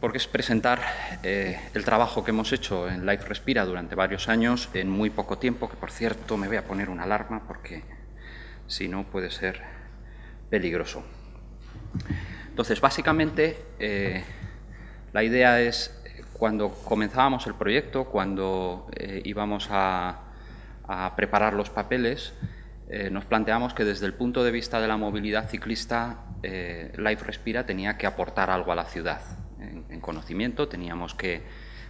porque es presentar el trabajo que hemos hecho en Life Respira durante varios años en muy poco tiempo, que por cierto me voy a poner una alarma porque si no puede ser peligroso. Entonces, básicamente, la idea es, cuando comenzábamos el proyecto, cuando íbamos a preparar los papeles, nos planteamos que desde el punto de vista de la movilidad ciclista, Life Respira tenía que aportar algo a la ciudad. En conocimiento teníamos que,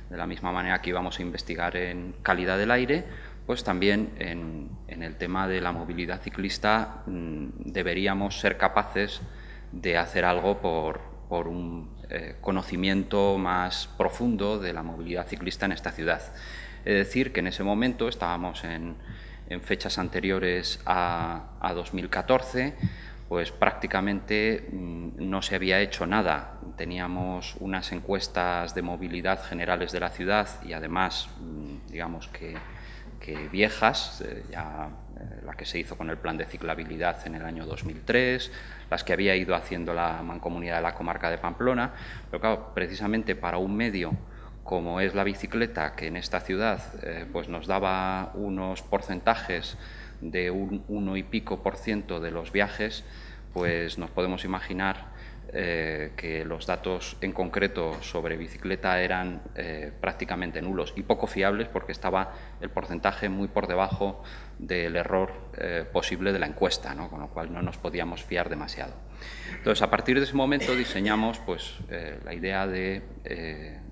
de la misma manera que íbamos a investigar en calidad del aire, pues también en el tema de la movilidad ciclista deberíamos ser capaces de hacer algo por un conocimiento más profundo de la movilidad ciclista en esta ciudad. Es decir, que en ese momento estábamos en fechas anteriores a 2014, pues prácticamente no se había hecho nada. Teníamos unas encuestas de movilidad generales de la ciudad y además, digamos que viejas, la que se hizo con el plan de ciclabilidad en el año 2003, las que había ido haciendo la Mancomunidad de la Comarca de Pamplona, pero claro, precisamente para un medio como es la bicicleta, que en esta ciudad pues nos daba unos porcentajes de un 1 y pico % de los viajes, pues nos podemos imaginar que los datos en concreto sobre bicicleta eran prácticamente nulos y poco fiables, porque estaba el porcentaje muy por debajo del error posible de la encuesta, ¿no? Con lo cual no nos podíamos fiar demasiado. Entonces, a partir de ese momento diseñamos pues, la idea de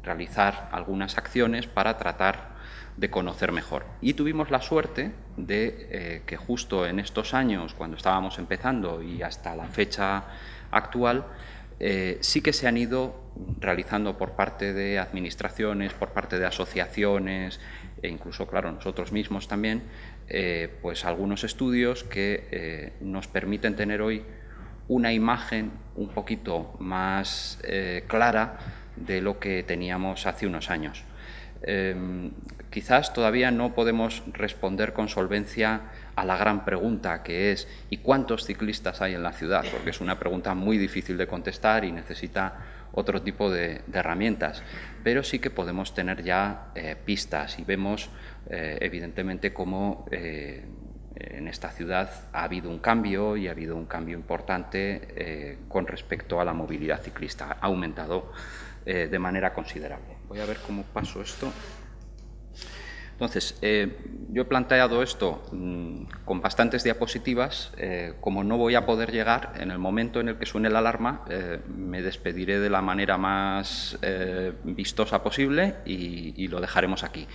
realizar algunas acciones para tratar de conocer mejor. Y tuvimos la suerte de que justo en estos años, cuando estábamos empezando y hasta la fecha actual, sí que se han ido realizando por parte de administraciones, por parte de asociaciones e incluso, claro, nosotros mismos también, pues algunos estudios que nos permiten tener hoy una imagen un poquito más clara de lo que teníamos hace unos años. Quizás todavía no podemos responder con solvencia a la gran pregunta, que es ¿y cuántos ciclistas hay en la ciudad? Porque es una pregunta muy difícil de contestar y necesita otro tipo de herramientas, pero sí que podemos tener ya pistas y vemos evidentemente cómo en esta ciudad ha habido un cambio, y ha habido un cambio importante con respecto a la movilidad ciclista. Ha aumentado de manera considerable. Voy a ver cómo paso esto. Entonces, yo he planteado esto con bastantes diapositivas. Como no voy a poder llegar, en el momento en el que suene la alarma, me despediré de la manera más vistosa posible y lo dejaremos aquí.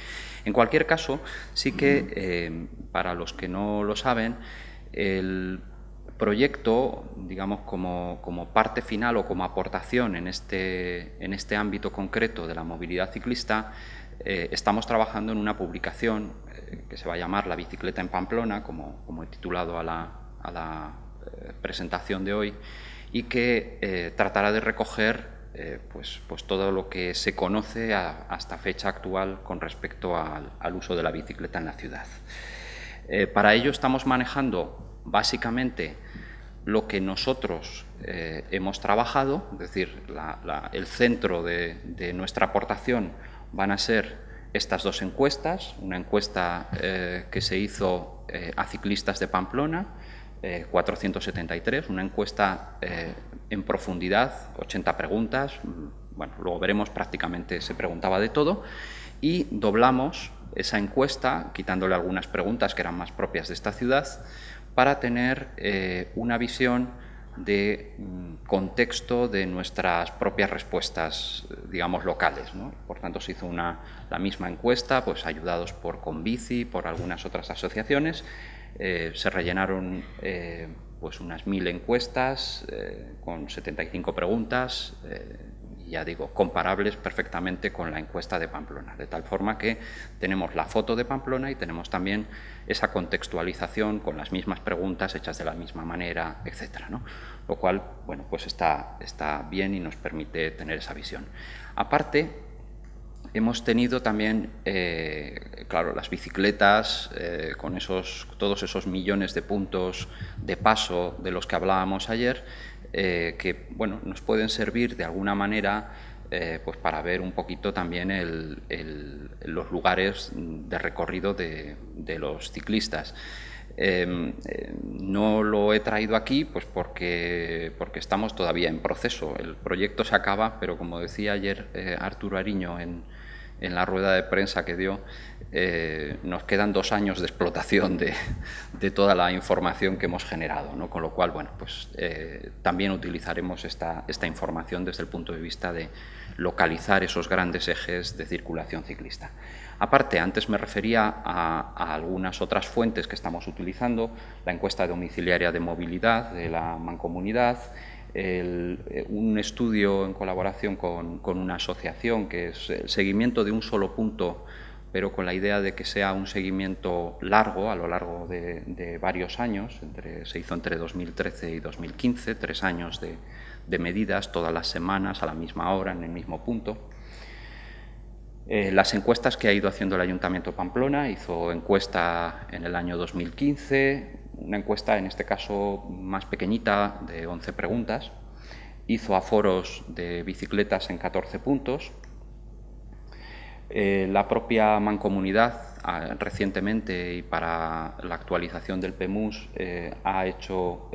En cualquier caso, sí que, para los que no lo saben, el proyecto, digamos, como parte final o como aportación en este ámbito concreto de la movilidad ciclista, estamos trabajando en una publicación que se va a llamar La bicicleta en Pamplona, como he titulado a la presentación de hoy, y que tratará de recoger pues todo lo que se conoce hasta fecha actual con respecto al uso de la bicicleta en la ciudad. Para ello estamos manejando básicamente lo que nosotros hemos trabajado, es decir, el centro de nuestra aportación van a ser estas dos encuestas, una encuesta que se hizo a ciclistas de Pamplona, 473, una encuesta en profundidad, 80 preguntas, bueno, luego veremos, prácticamente se preguntaba de todo, y doblamos esa encuesta, quitándole algunas preguntas que eran más propias de esta ciudad, para tener una visión de contexto de nuestras propias respuestas, digamos, locales, ¿no? Por tanto, se hizo la misma encuesta, pues ayudados por Conbici, por algunas otras asociaciones. Se rellenaron pues unas 1000 encuestas con 75 preguntas, ya digo, comparables perfectamente con la encuesta de Pamplona, de tal forma que tenemos la foto de Pamplona y tenemos también esa contextualización con las mismas preguntas hechas de la misma manera, etcétera, ¿no? Lo cual, bueno, pues está bien y nos permite tener esa visión. Aparte, hemos tenido también, claro, las bicicletas con todos esos millones de puntos de paso de los que hablábamos ayer, que, bueno, nos pueden servir de alguna manera pues para ver un poquito también los lugares de recorrido de los ciclistas. No lo he traído aquí pues porque estamos todavía en proceso. El proyecto se acaba, pero como decía ayer Arturo Ariño en la rueda de prensa que dio, nos quedan 2 años de explotación de toda la información que hemos generado, ¿no? Con lo cual, bueno, pues también utilizaremos esta información desde el punto de vista de localizar esos grandes ejes de circulación ciclista. Aparte, antes me refería a algunas otras fuentes que estamos utilizando, la encuesta domiciliaria de movilidad de la Mancomunidad, un estudio en colaboración con una asociación que es el seguimiento de un solo punto, pero con la idea de que sea un seguimiento largo, a lo largo de varios años, se hizo entre 2013 y 2015, 3 años de medidas, todas las semanas, a la misma hora, en el mismo punto. Las encuestas que ha ido haciendo el Ayuntamiento de Pamplona, hizo encuesta en el año 2015, una encuesta en este caso más pequeñita de 11 preguntas, hizo aforos de bicicletas en 14 puntos. La propia Mancomunidad recientemente y para la actualización del PEMUS ha hecho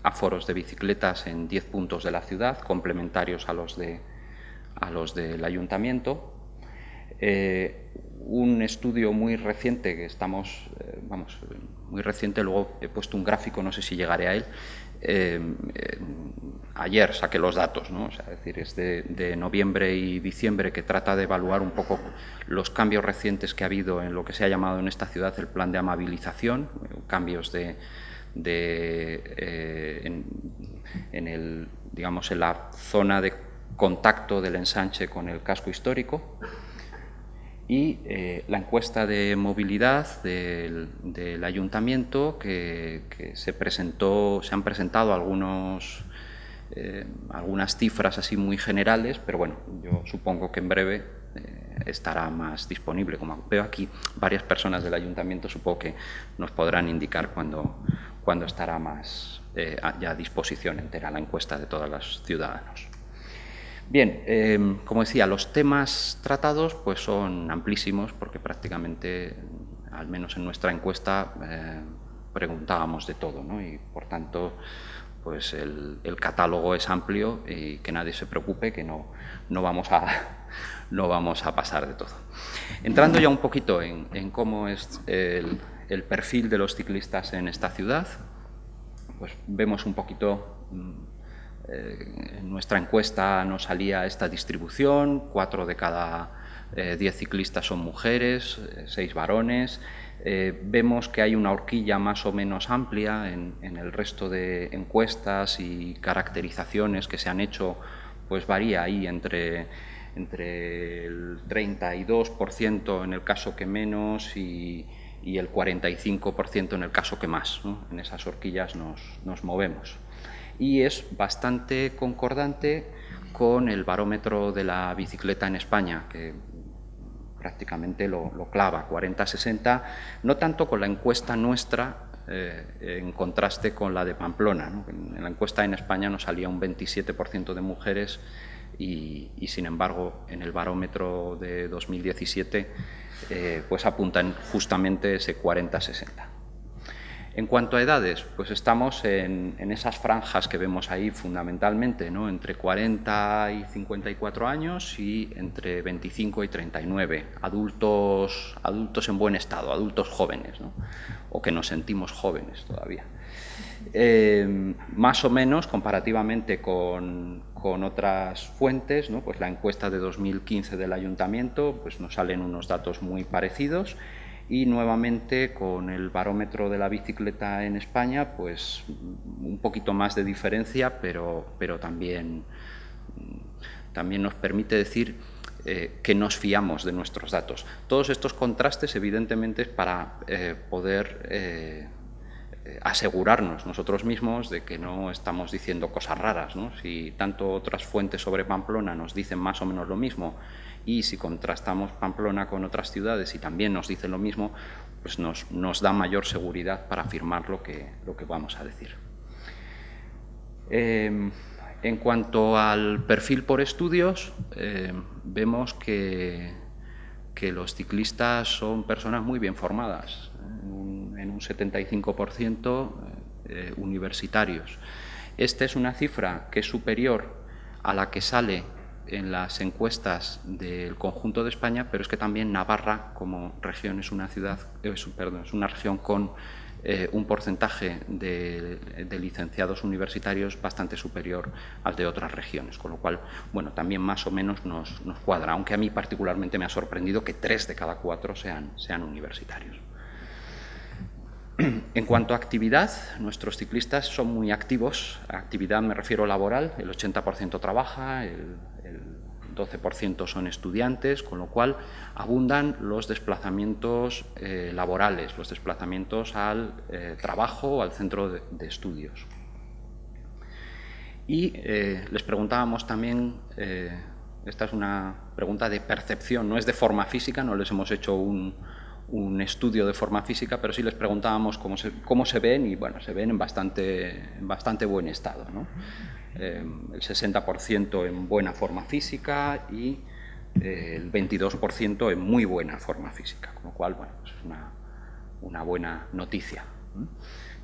aforos de bicicletas en 10 puntos de la ciudad, complementarios a los del Ayuntamiento. Un estudio muy reciente que estamos, muy reciente, luego he puesto un gráfico, no sé si llegaré a él, ayer saqué los datos, ¿no? O sea, es decir, es de noviembre y diciembre, que trata de evaluar un poco los cambios recientes que ha habido en lo que se ha llamado en esta ciudad el plan de amabilización, cambios digamos, en la zona de contacto del ensanche con el casco histórico. Y la encuesta de movilidad del Ayuntamiento, que se han presentado algunas cifras así muy generales, pero bueno, yo supongo que en breve estará más disponible. Como veo aquí varias personas del Ayuntamiento, supongo que nos podrán indicar cuándo estará más ya a disposición entera la encuesta de todos los ciudadanos. Bien, como decía, los temas tratados pues son amplísimos, porque prácticamente, al menos en nuestra encuesta, preguntábamos de todo, ¿no? Y por tanto, pues el catálogo es amplio y que nadie se preocupe, que no vamos a pasar de todo. Entrando ya un poquito en cómo es el perfil de los ciclistas en esta ciudad, pues vemos un poquito. En nuestra encuesta nos salía esta distribución: 4 de cada 10 ciclistas son mujeres, 6 varones. Vemos que hay una horquilla más o menos amplia en el resto de encuestas y caracterizaciones que se han hecho, pues varía ahí entre el 32% en el caso que menos y el 45% en el caso que más, ¿no? En esas horquillas nos movemos. Y es bastante concordante con el barómetro de la bicicleta en España, que prácticamente lo clava, 40-60, no tanto con la encuesta nuestra, en contraste con la de Pamplona, ¿no? En la encuesta en España nos salía un 27% de mujeres y sin embargo en el barómetro de 2017 pues apuntan justamente ese 40-60. En cuanto a edades, pues estamos en esas franjas que vemos ahí fundamentalmente, ¿no? Entre 40 y 54 años y entre 25 y 39, adultos en buen estado, adultos jóvenes, ¿no? O que nos sentimos jóvenes todavía. Más o menos, comparativamente con otras fuentes, ¿no? Pues la encuesta de 2015 del Ayuntamiento, pues nos salen unos datos muy parecidos. Y nuevamente con el barómetro de la bicicleta en España, pues un poquito más de diferencia, pero también nos permite decir que nos fiamos de nuestros datos. Todos estos contrastes, evidentemente, es para poder asegurarnos nosotros mismos de que no estamos diciendo cosas raras, ¿no? Si tanto otras fuentes sobre Pamplona nos dicen más o menos lo mismo, y si contrastamos Pamplona con otras ciudades y también nos dicen lo mismo, pues nos da mayor seguridad para afirmar lo que vamos a decir. En cuanto al perfil por estudios, vemos que los ciclistas son personas muy bien formadas, en un 75% universitarios. Esta es una cifra que es superior a la que sale en las encuestas del conjunto de España, pero es que también Navarra, como región, es una región con un porcentaje de licenciados universitarios bastante superior al de otras regiones, con lo cual, bueno, también más o menos nos cuadra, aunque a mí particularmente me ha sorprendido que 3 de cada 4 sean universitarios. En cuanto a actividad, nuestros ciclistas son muy activos. A actividad me refiero laboral, el 80% trabaja, el 12% son estudiantes, con lo cual abundan los desplazamientos laborales, los desplazamientos al trabajo o al centro de estudios. Y les preguntábamos también, esta es una pregunta de percepción, no es de forma física, no les hemos hecho un estudio de forma física, pero sí les preguntábamos cómo se ven, y bueno, se ven en bastante buen estado, ¿no? El 60% en buena forma física y el 22% en muy buena forma física, con lo cual, bueno, pues es una buena noticia.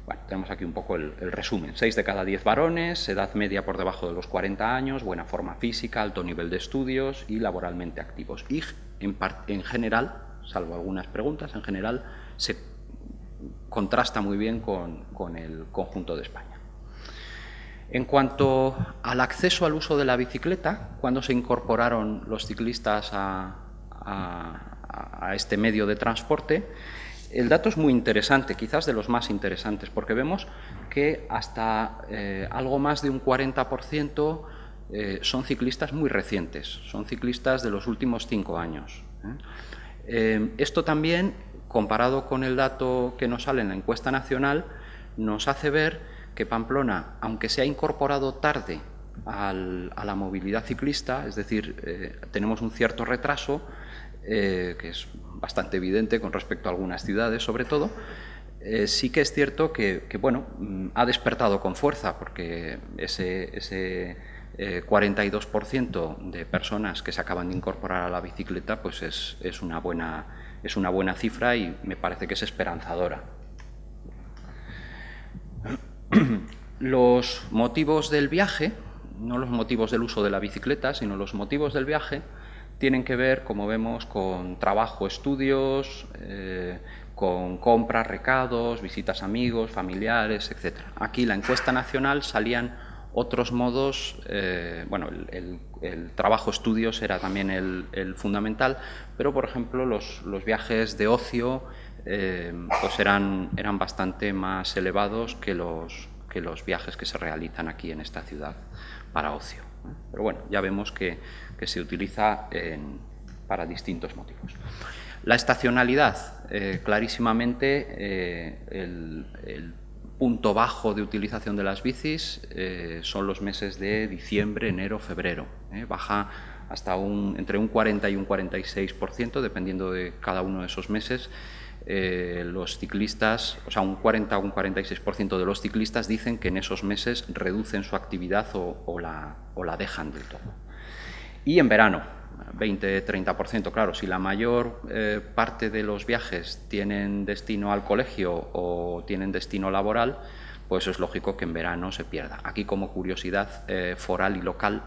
Bueno, tenemos aquí un poco el resumen. 6 de cada 10 varones, edad media por debajo de los 40 años, buena forma física, alto nivel de estudios y laboralmente activos. Y en general, salvo algunas preguntas, en general se contrasta muy bien con el conjunto de España. En cuanto al acceso al uso de la bicicleta, cuando se incorporaron los ciclistas a este medio de transporte, el dato es muy interesante, quizás de los más interesantes, porque vemos que hasta algo más de un 40% son ciclistas muy recientes, son ciclistas de los últimos 5 años. Esto también, comparado con el dato que nos sale en la encuesta nacional, nos hace ver que Pamplona, aunque se ha incorporado tarde a la movilidad ciclista, es decir, tenemos un cierto retraso, que es bastante evidente con respecto a algunas ciudades, sobre todo, sí que es cierto que bueno, ha despertado con fuerza, porque ese 42% de personas que se acaban de incorporar a la bicicleta, pues es una buena cifra y me parece que es esperanzadora. Los motivos del viaje, no los motivos del uso de la bicicleta, sino los motivos del viaje, tienen que ver, como vemos, con trabajo, estudios, con compras, recados, visitas a amigos, familiares, etc. Aquí la encuesta nacional salían otros modos, bueno, el trabajo, estudios era también el fundamental, pero por ejemplo los viajes de ocio pues eran bastante más elevados que los viajes que se realizan aquí en esta ciudad para ocio. Pero bueno, ya vemos que se utiliza para distintos motivos. La estacionalidad, clarísimamente el punto bajo de utilización de las bicis son los meses de diciembre, enero, febrero. Baja hasta entre un 40 y un 46%, dependiendo de cada uno de esos meses. Los ciclistas, o sea, un 40 o un 46% de los ciclistas dicen que en esos meses reducen su actividad o la dejan del todo. Y en verano, 20-30%, claro, si la mayor parte de los viajes tienen destino al colegio o tienen destino laboral, pues es lógico que en verano se pierda. Aquí, como curiosidad foral y local,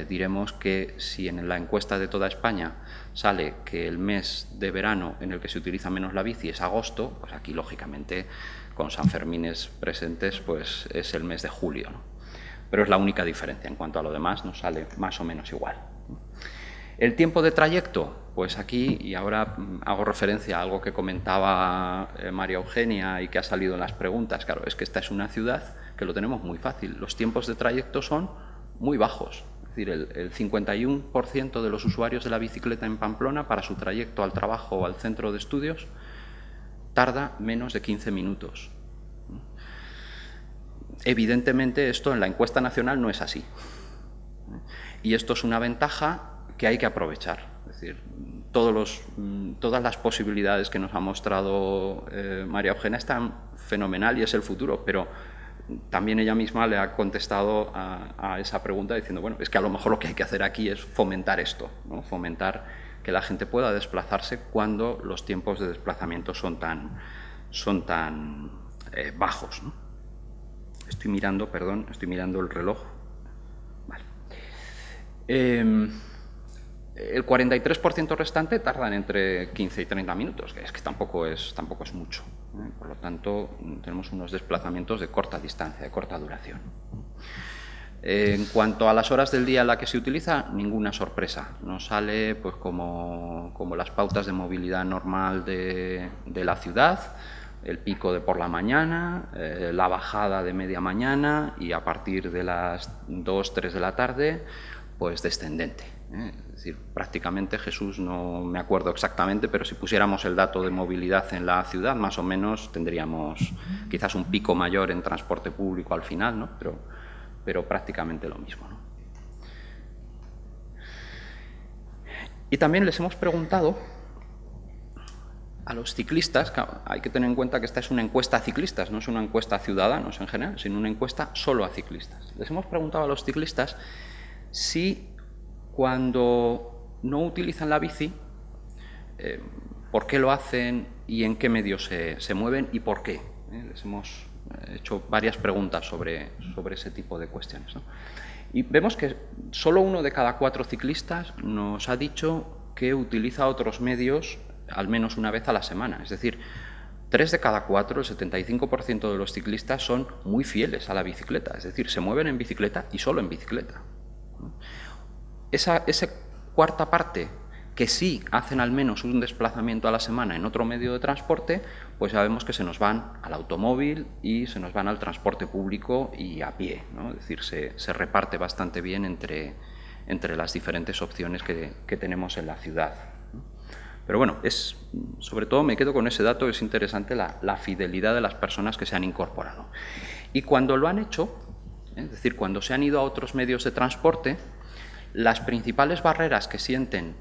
diremos que si en la encuesta de toda España sale que el mes de verano en el que se utiliza menos la bici es agosto, pues aquí, lógicamente, con Sanfermines presentes, pues es el mes de julio, ¿no? Pero es la única diferencia. En cuanto a lo demás, nos sale más o menos igual. El tiempo de trayecto, pues aquí, y ahora hago referencia a algo que comentaba María Eugenia y que ha salido en las preguntas, claro, es que esta es una ciudad que lo tenemos muy fácil. Los tiempos de trayecto son muy bajos. Es decir, el 51% de los usuarios de la bicicleta en Pamplona para su trayecto al trabajo o al centro de estudios tarda menos de 15 minutos. Evidentemente, esto en la encuesta nacional no es así. Y esto es una ventaja que hay que aprovechar. Es decir, todas las posibilidades que nos ha mostrado María Eugenia están fenomenal y es el futuro, pero también ella misma le ha contestado a esa pregunta diciendo, bueno, es que a lo mejor lo que hay que hacer aquí es fomentar esto, ¿no? Fomentar que la gente pueda desplazarse cuando los tiempos de desplazamiento son tan bajos, ¿no? Estoy mirando el reloj. Vale. El 43% restante tardan entre 15 y 30 minutos, que es que tampoco es mucho, ¿eh? Por lo tanto, tenemos unos desplazamientos de corta distancia, de corta duración. En cuanto a las horas del día en las que se utiliza, ninguna sorpresa. Nos sale pues, como las pautas de movilidad normal de la ciudad, el pico de por la mañana, la bajada de media mañana y a partir de las 2, 3 de la tarde, pues descendente. Es decir, prácticamente Jesús, no me acuerdo exactamente, pero si pusiéramos el dato de movilidad en la ciudad, más o menos tendríamos quizás un pico mayor en transporte público al final, ¿no? Pero prácticamente lo mismo, ¿no? Y también les hemos preguntado a los ciclistas, hay que tener en cuenta que esta es una encuesta a ciclistas, no es una encuesta a ciudadanos en general, sino una encuesta solo a ciclistas. Les hemos preguntado a los ciclistas si cuando no utilizan la bici, por qué lo hacen y en qué medios se mueven y por qué. Les hemos hecho varias preguntas sobre ese tipo de cuestiones, ¿no? Y vemos que solo 1 de cada 4 ciclistas nos ha dicho que utiliza otros medios al menos una vez a la semana. Es decir, 3 de cada 4, el 75% de los ciclistas son muy fieles a la bicicleta. Es decir, se mueven en bicicleta y solo en bicicleta. Esa cuarta parte que sí hacen al menos un desplazamiento a la semana en otro medio de transporte, pues sabemos que se nos van al automóvil y se nos van al transporte público y a pie, ¿no? Es decir, se reparte bastante bien entre las diferentes opciones que tenemos en la ciudad. Pero bueno, sobre todo me quedo con ese dato, es interesante la fidelidad de las personas que se han incorporado. Y cuando lo han hecho, es decir, cuando se han ido a otros medios de transporte, las principales barreras que sienten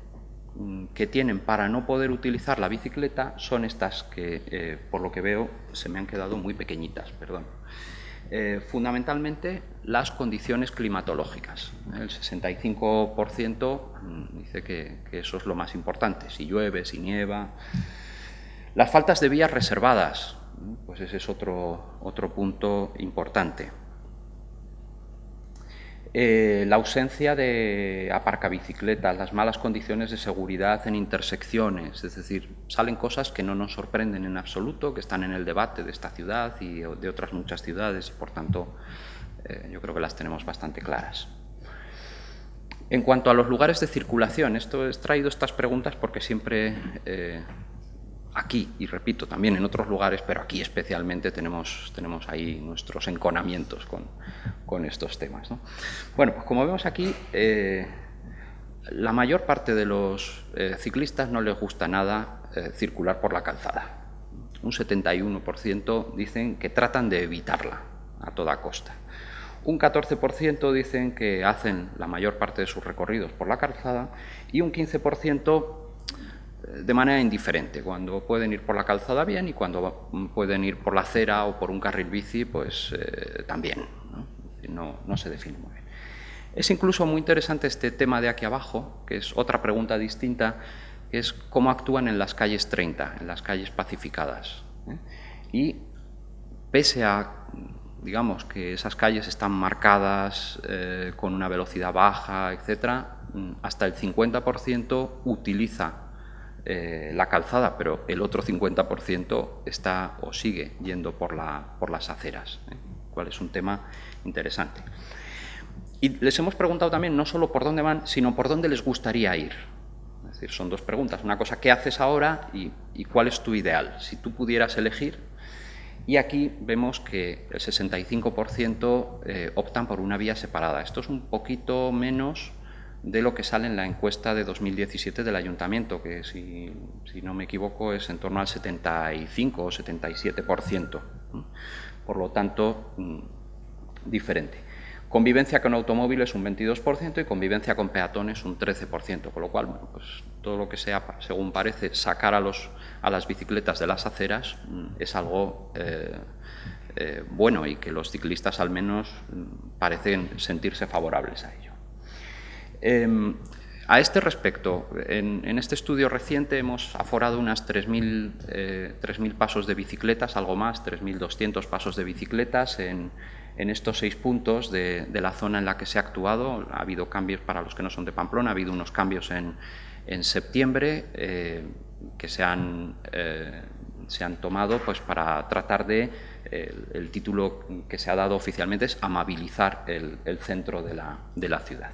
que tienen para no poder utilizar la bicicleta son estas que, por lo que veo, se me han quedado muy pequeñitas, perdón. Fundamentalmente, las condiciones climatológicas. El 65% dice que eso es lo más importante, si llueve, si nieva. Las faltas de vías reservadas, pues ese es otro punto importante. La ausencia de aparcabicicletas, las malas condiciones de seguridad en intersecciones, es decir, salen cosas que no nos sorprenden en absoluto, que están en el debate de esta ciudad y de otras muchas ciudades y, por tanto, yo creo que las tenemos bastante claras. En cuanto a los lugares de circulación, he traído estas preguntas porque siempre aquí, y repito, también en otros lugares, pero aquí especialmente tenemos ahí nuestros enconamientos con estos temas, ¿no? Bueno, pues como vemos aquí, la mayor parte de los ciclistas no les gusta nada circular por la calzada. Un 71% dicen que tratan de evitarla a toda costa. Un 14% dicen que hacen la mayor parte de sus recorridos por la calzada y un 15% de manera indiferente, cuando pueden ir por la calzada bien y cuando pueden ir por la acera o por un carril bici, pues también, ¿no? No se define muy bien. Es incluso muy interesante este tema de aquí abajo, que es otra pregunta distinta, que es cómo actúan en las calles 30, en las calles pacificadas. Y pese a, digamos, que esas calles están marcadas con una velocidad baja, etcétera, hasta el 50% utiliza la calzada, pero el otro 50% está o sigue yendo por las aceras, cual es un tema interesante. Y les hemos preguntado también no solo por dónde van, sino por dónde les gustaría ir. Es decir, son dos preguntas. Una cosa, ¿qué haces ahora? Y ¿cuál es tu ideal? Si tú pudieras elegir. Y aquí vemos que el 65% optan por una vía separada. Esto es un poquito menos de lo que sale en la encuesta de 2017 del Ayuntamiento, que si no me equivoco es en torno al 75 o 77%. Por lo tanto, diferente. Convivencia con automóviles un 22% y convivencia con peatones un 13%, con lo cual, bueno, pues todo lo que sea, según parece, sacar a las bicicletas de las aceras es algo bueno y que los ciclistas al menos parecen sentirse favorables a ello. A este respecto, en este estudio reciente hemos aforado unas 3.000 pasos de bicicletas, algo más, 3.200 pasos de bicicletas en estos 6 puntos de la zona en la que se ha actuado. Ha habido cambios para los que no son de Pamplona, ha habido unos cambios en septiembre que se han tomado pues, para tratar de, el título que se ha dado oficialmente es amabilizar el centro de la ciudad.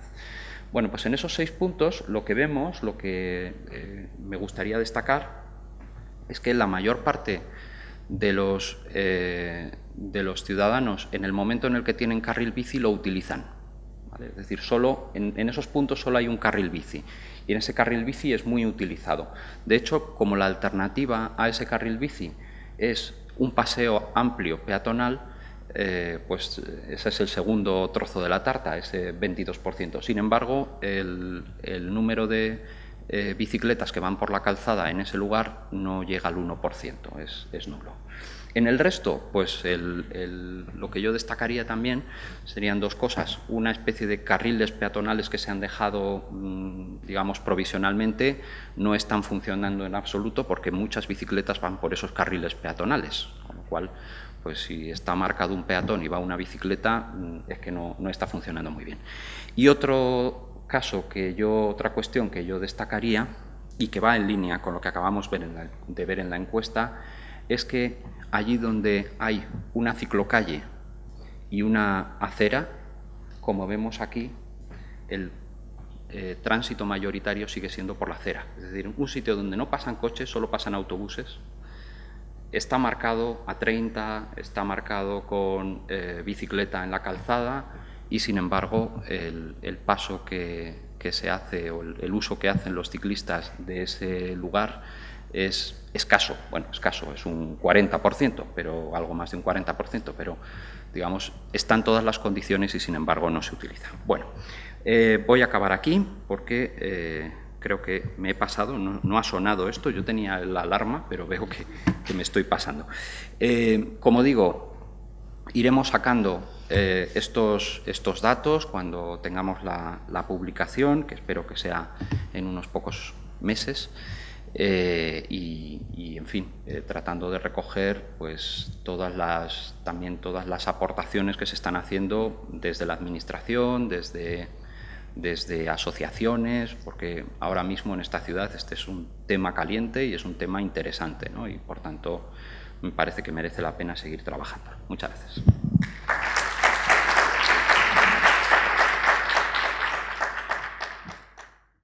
Bueno, pues en esos 6 puntos lo que vemos, lo que me gustaría destacar, es que la mayor parte de los ciudadanos, en el momento en el que tienen carril bici, lo utilizan, ¿vale? Es decir, solo en esos puntos solo hay un carril bici, y en ese carril bici es muy utilizado. De hecho, como la alternativa a ese carril bici es un paseo amplio peatonal, pues ese es el segundo trozo de la tarta, ese 22%. Sin embargo, el número de bicicletas que van por la calzada en ese lugar no llega al 1%, es nulo. En el resto, pues lo que yo destacaría también serían 2 cosas. Una especie de carriles peatonales que se han dejado, digamos, provisionalmente, no están funcionando en absoluto porque muchas bicicletas van por esos carriles peatonales, con lo cual, pues si está marcado un peatón y va una bicicleta, es que no está funcionando muy bien. Y otra cuestión que yo destacaría, y que va en línea con lo que acabamos de ver en la encuesta, es que allí donde hay una ciclocalle y una acera, como vemos aquí, el tránsito mayoritario sigue siendo por la acera. Es decir, un sitio donde no pasan coches, solo pasan autobuses. Está marcado a 30, está marcado con bicicleta en la calzada y, sin embargo, el paso que se hace o el uso que hacen los ciclistas de ese lugar es escaso. Bueno, escaso, es un 40%, pero algo más de un 40%, pero, digamos, están todas las condiciones y, sin embargo, no se utiliza. Bueno, voy a acabar aquí porque creo que me he pasado, no ha sonado esto, yo tenía la alarma, pero veo que me estoy pasando. Como digo, iremos sacando estos datos cuando tengamos la publicación, que espero que sea en unos pocos meses, y en fin, tratando de recoger pues también todas las aportaciones que se están haciendo desde la Administración, desde asociaciones, porque ahora mismo en esta ciudad este es un tema caliente y es un tema interesante, ¿no? Y por tanto me parece que merece la pena seguir trabajando. Muchas gracias.